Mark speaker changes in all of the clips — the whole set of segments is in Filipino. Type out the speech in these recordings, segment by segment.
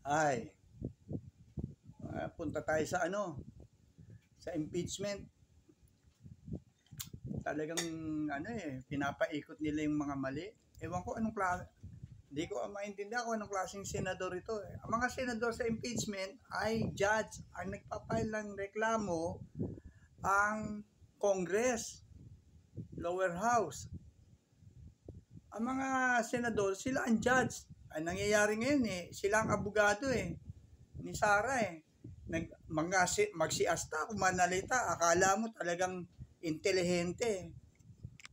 Speaker 1: Ay, punta tayo sa sa impeachment. Talagang pinapaikot nila yung mga mali. Ewan ko anong klase, hindi ko maintindihan kung anong klaseng senador ito. Ang mga senador sa impeachment ay judge. Ang nagpapile ng reklamo ang Congress, lower house. Ang mga senador, sila ang judge. Ang nangyayari ngayon sila ang abogado ni Sara magsiasta kung manalita. Akala mo talagang intelihente.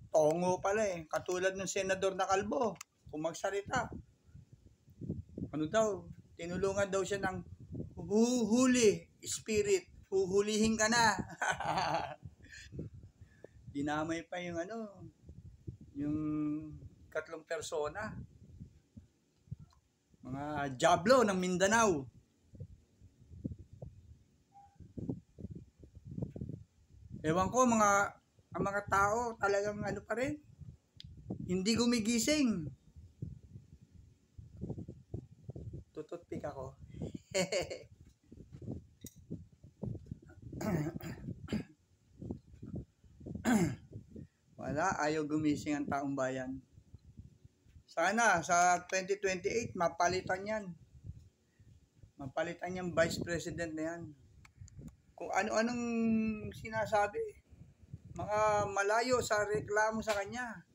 Speaker 1: Tongo pala Katulad ng senador na kalbo. Kung magsalita. Ano daw? Tinulungan daw siya ng huli spirit. Huhulihin ka na. Dinamay pa yung yung tatlong persona. Mga Diablo ng Mindanao. Ewan ko, ang mga tao talagang pa rin. Hindi gumigising. Tututpik ako. Wala, ayaw gumising ang taong bayan. Sana sa 2028 mapalitan yan. Mapalitan yung vice president na yan. Kung ano-anong sinasabi, mga malayo sa reklamo sa kanya,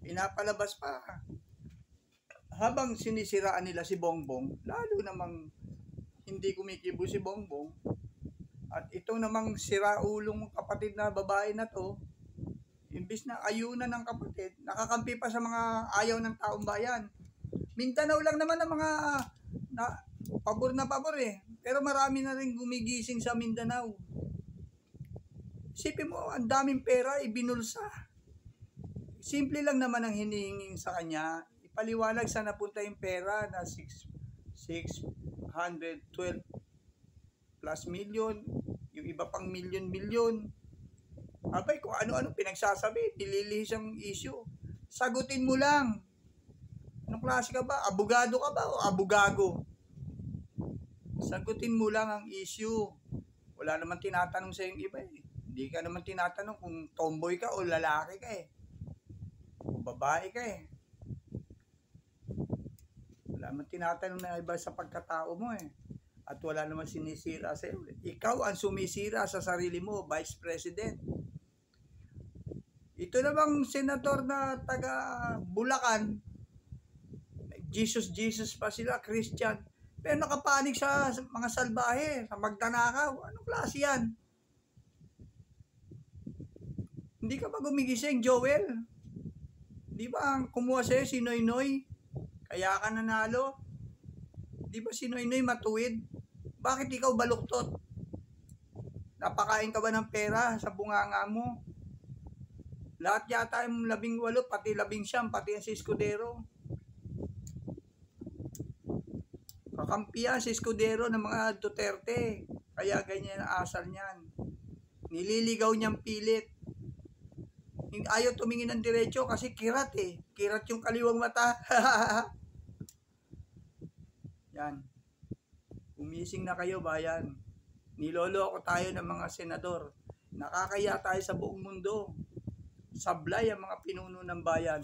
Speaker 1: pinapalabas pa. Habang sinisiraan nila si Bongbong, lalo namang hindi kumikibo si Bongbong, at itong namang siraulong kapatid na babae na to, imbis na ayunan ng kapatid, nakakampi pa sa mga ayaw ng taong bayan. Mindanao lang naman ang mga pabor na pabor Pero marami na rin gumigising sa Mindanao. Isipin mo, ang daming pera ibinulsa. Simple lang naman ang hinihingin sa kanya. Ipaliwanag saan napunta yung pera na 612 plus million, yung iba pang milyon-milyon. Abay, kung ano-ano pinagsasabi, nililihis ang issue. Sagutin mo lang. Anong klase ka ba? Abogado ka ba o abogago? Sagutin mo lang ang issue. Wala naman tinatanong sa yung iba Hindi ka naman tinatanong kung tomboy ka o lalaki ka o babae ka Wala naman tinatanong na iba sa pagkatao mo At wala naman sinisira sa iyo. Ikaw ang sumisira sa sarili mo, Vice President. Ito namang senador na taga Bulacan, Jesus pa sila, Christian. Pero nakapanig sa mga salbahe, sa magdanakaw. Anong klase yan? Hindi ka ba gumigising, Joel? Di ba ang kumuha sa'yo si Noynoy? Kaya ka nanalo? Di ba si Noynoy matuwid? Bakit ikaw baluktot? Napakain ka ba ng pera sa bunganga mo? Lahat yata yung 18, pati 19, pati yung si Escudero. Kakampiyan si Escudero ng mga Duterte. Kaya ganyan ang asal niyan. Nililigaw niyang pilit. Ayaw tumingin ng diretso kasi kirat Kirat yung kaliwang mata. Yan. Umising na kayo, bayan. Niloloko tayo ng mga senador. Nakakaya tayo sa buong mundo. Sablay ang mga pinuno ng bayan.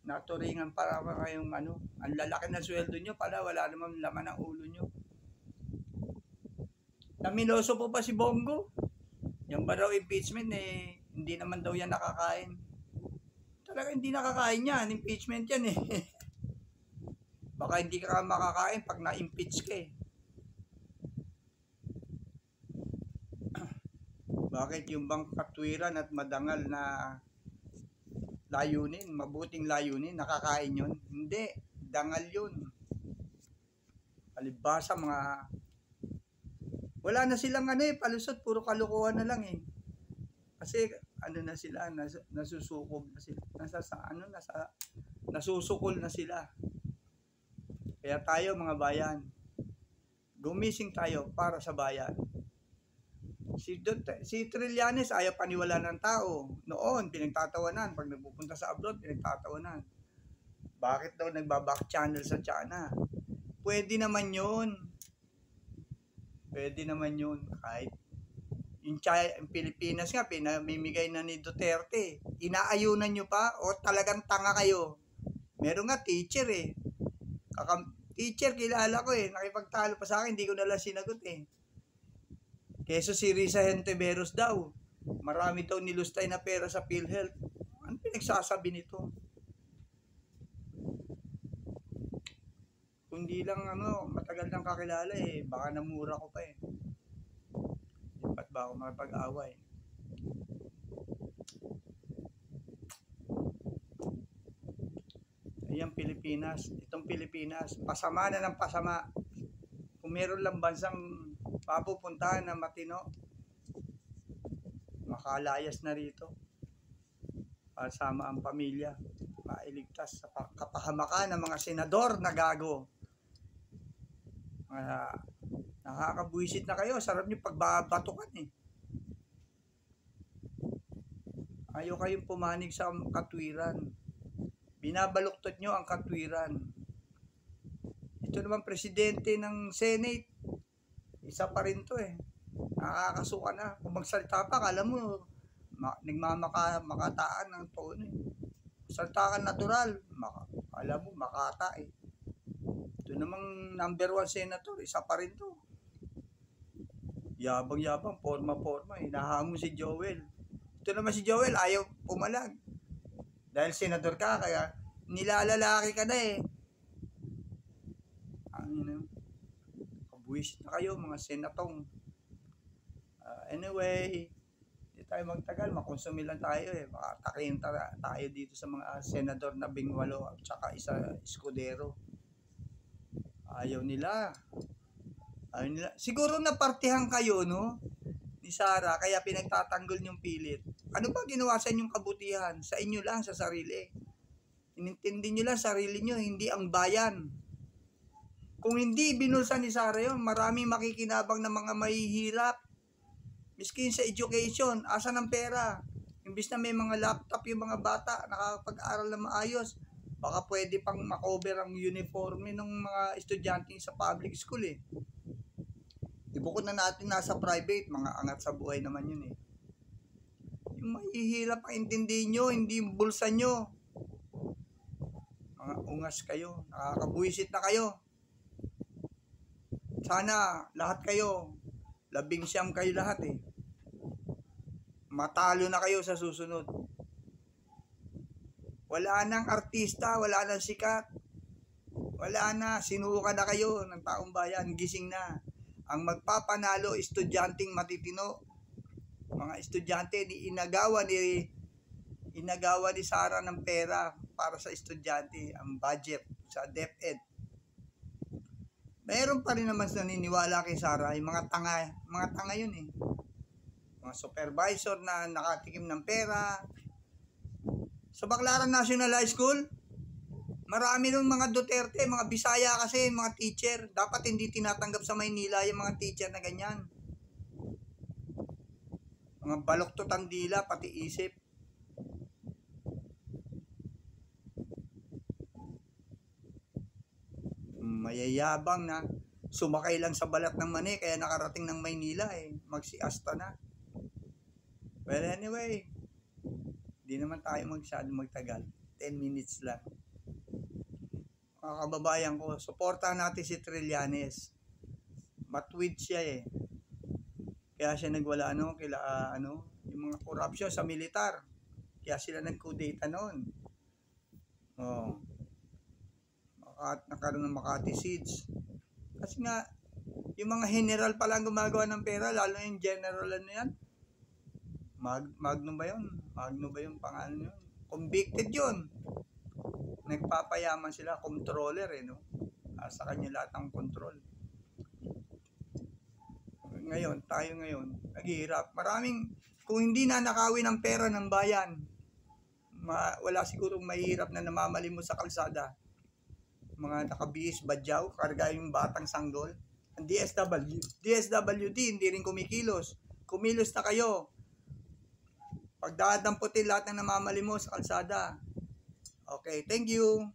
Speaker 1: Naturingan para kayong ang lalaki na sweldo nyo pala wala namang laman ng ulo nyo. Namiloso po pa si Bongo. Yung ba daw impeachment hindi naman daw yan nakakain. Talaga hindi nakakain yan. Impeachment yan Baka hindi ka makakain pag na-impeach ka Bakit yung bang katwiran at madangal na layunin, mabuting layunin, nakakain yun? Hindi, dangal yun. Palibhasa wala na silang palusot, puro kalukuhan na lang Kasi na sila, nasusukob na sila. Nasusukol na sila. Kaya tayo mga bayan, gumising tayo para sa bayan. Si Trillanes ayaw paniwala ng tao. Noon, pinagtatawanan. Pag nagpupunta sa abroad, pinagtatawanan. Bakit daw nagbaback channel sa China? Pwede naman yun. Pwede naman yun. Kahit yung Pilipinas nga, pinamimigay na ni Duterte. Inaayunan nyo pa? O talagang tanga kayo? Meron nga teacher eh. Teacher, kilala ko eh. Nakipagtalo pa sa akin, hindi ko nalang sinagot eh. Keso si Risa Henteveros daw. Marami daw nilustay na pera sa PhilHealth. Ano pinagsasabi nito? Kung di lang matagal nang kakilala eh, baka namura ko pa eh. Ba't ba ako makipag-away? Ayan Pilipinas, itong Pilipinas, pasama na ng pasama. Kung meron lang bansang papupuntahan na matino, makalayas na rito. Pasama ang pamilya, mailigtas sa kapahamakan ng mga senador na gago. Nakakabwisit na kayo, sarap nyo pagbabatukan eh. Ayaw kayong pumanig sa katwiran. Binabaluktot nyo ang katwiran. Ito naman presidente ng Senate, isa pa rin to eh. Nakakasuka na. Kung magsalita pa, kala mo, nagmamakataan ng tono eh. Salta ka natural, alam mo, makata eh. Ito namang number 1 senator, isa pa rin to. Yabang-yabang, forma-forma eh. Nahamon si Joel. Ito naman si Joel, ayaw pumalag. Dahil senador ka, kaya nilalalaki ka na eh. Kabuisit na kayo, mga senatong. Anyway, hindi tayo magtagal, makonsumi lang tayo eh. Makatakin tayo dito sa mga senador na Bingwalo at saka isa Escudero. Ayaw nila. Siguro napartihan kayo, no? Ni Sara, kaya pinagtatanggol niyong pilit. Ano ba ginawa sa inyong kabutihan? Sa inyo lang, sa sarili. Inintindi niyo lang sarili niyo, hindi ang bayan. Kung hindi binulsan ni Sara yun, maraming makikinabang na mga mahihirap. Miskin sa education, asan ang pera? Imbis na may mga laptop yung mga bata, nakakapag-aral na maayos, baka pwede pang makover ang uniforme ng mga estudyante sa public school eh. Ibukod na natin nasa private, mga angat sa buhay naman yun eh. Yung mahihirap ang intindihin nyo, hindi yung bulsa nyo. Mga ungas kayo, nakakabuisit na kayo. Sana lahat kayo, 19 kayo lahat eh. Matalo na kayo sa susunod. Wala nang artista, wala nang sikat. Wala na, sinuka na kayo ng taong bayan, gising na. Ang magpapanalo, estudyanteng matitino. Mga estudyante, inagawa ni Sara ng pera para sa estudyante, ang budget sa DepEd. Mayroon pa rin naman naniniwala kay Sara, yung mga tanga yun eh. Mga supervisor na nakatikim ng pera. Sa Baclaran National High School, marami nung mga Duterte, mga Bisaya kasi, mga teacher. Dapat hindi tinatanggap sa Maynila yung mga teacher na ganyan. Mga baluktot dila, pati isip. Mayayabang na sumakay lang sa balat ng mani, kaya nakarating ng Maynila eh. Magsiasta na. Well anyway, di naman tayo magtagal. 10 minutes lang. Mga kababayan ko, suportahan natin si Trillanes. Matweet siya eh. Kaya siya nagwala yung mga corruption sa militar. Kaya sila nag-kudeta noon. Nakaroon ng Makati Siege. Kasi nga, yung mga general pa lang gumagawa ng pera, lalo yung general yan. Magno ba yun? Magno ba yung pangalan yun? Convicted yun. Nagpapayaman sila, controller eh, no? Sa kanya lahat ng control. Ngayon, tayo ngayon, naghihirap. Kung hindi na nakawin ang pera ng bayan, wala sigurong mahirap na namamalimos sa kalsada. Mga nakabihis, badyaw, karga yung batang sanggol. Ang DSWD, hindi rin kumikilos. Kumilos na kayo. Pagdadamputin lahat ng namamalimos sa kalsada. Okay, thank you.